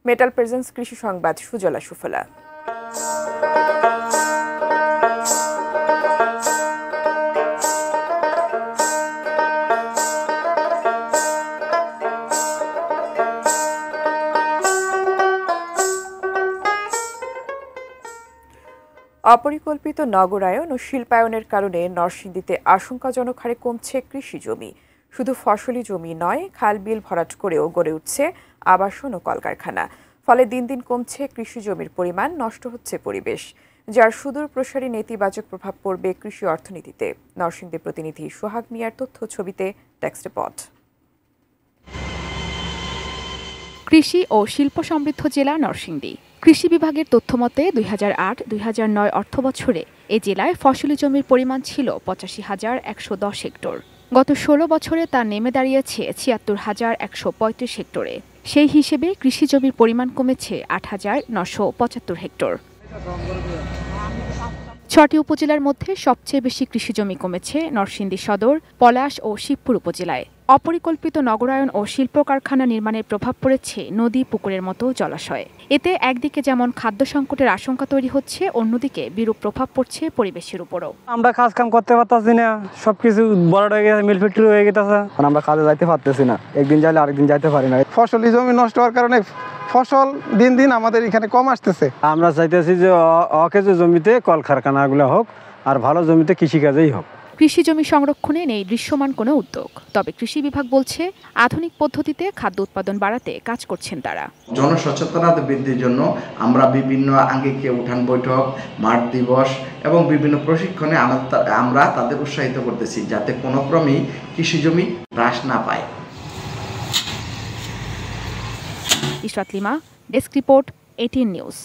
Metal presence কৃষি সংবাদ সুজলা সুফলা। অপরিকল্পিত নগরায়ন ও শিল্পায়নের কারণে নরসিংদীতে আশঙ্কাজনক হারে কমছে কৃষি জমি। শুধু ফসলি জমি নয়, খাল বিল ভরাট করেও গড়ে উঠছে আবাসন ও কলকারখানা। ফলে দিন দিন কমছে কৃষি জমির পরিমাণ, নষ্ট হচ্ছে পরিবেশ, যার সুদূর প্রসারী নেতিবাচক প্রভাব পড়বে কৃষি অর্থনীতিতে। নরসিংদী প্রতিনিধি সোহাগ মিয়ার তথ্য ছবিতে টেক্সট রিপোর্ট। কৃষি ও শিল্প সমৃদ্ধ জেলা নরসিংদী। কৃষি বিভাগের তথ্যমতে ২০০৮-২০০৯ অর্থবছরে এ জেলায় ফসলি জমির পরিমাণ ছিল ৮৫,১১০ হেক্টর। গত ১৬ বছরে তা নেমে দাঁড়িয়েছে ৭৬,১৩৫ হেক্টরে। সেই হিসেবে কৃষি জমির পরিমাণ কমেছে ৮,৯৭৫ হেক্টর। ৬টি উপজেলার মধ্যে সবচেয়ে বেশি কৃষি জমি কমেছে নরসিংদী সদর, পলাশ ও শিবপুর উপজেলায়। অপরিকল্পিত নগরায়ন ও শিল্প কারখানা নির্মাণের প্রভাব পড়েছে নদী, পুকুরের মতো জলাশয়ে। এতে একদিকে যেমন খাদ্য সংকটের আশঙ্কা তৈরি হচ্ছে, অন্যদিকে বিরূপ প্রভাব পড়ছে পরিবেশের উপরও। আমরা কাজ কাম করতে পারতাছি না, সবকিছু বড় হয়ে গেছে, মিল ফ্যাক্টরি হয়ে গেছে। আমরা কাজে যাইতে পারতেছি না, একদিন যাইলে আরেকদিন যাইতে পারি না। ফসলি জমি নষ্ট হওয়ার কারণে ফসল দিন দিন আমাদের এখানে কম আসতেছে। আমরা চাইতেছি যে অকেজো জমিতে কলকারখানাগুলো হোক, আর ভালো জমিতে কৃষিকাজেই হোক। কৃষি জমি সংরক্ষণে নেই দৃশ্যমান কোনো উদ্যোগ। তবে কৃষি বিভাগ বলছে, আধুনিক পদ্ধতিতে খাদ্য উৎপাদন বাড়াতে কাজ করছেন তারা। জনসচেতনতা বৃদ্ধির জন্য আমরা বিভিন্ন আঙ্গিকে উঠান বৈঠক, মাঠ দিবস এবং বিভিন্ন প্রশিক্ষণে আমরা তাদের উৎসাহিত করতেছি, যাতে কোনো ক্রমেই কৃষি জমি হ্রাস না পায়। Ishrat lima, desk report, 18 news.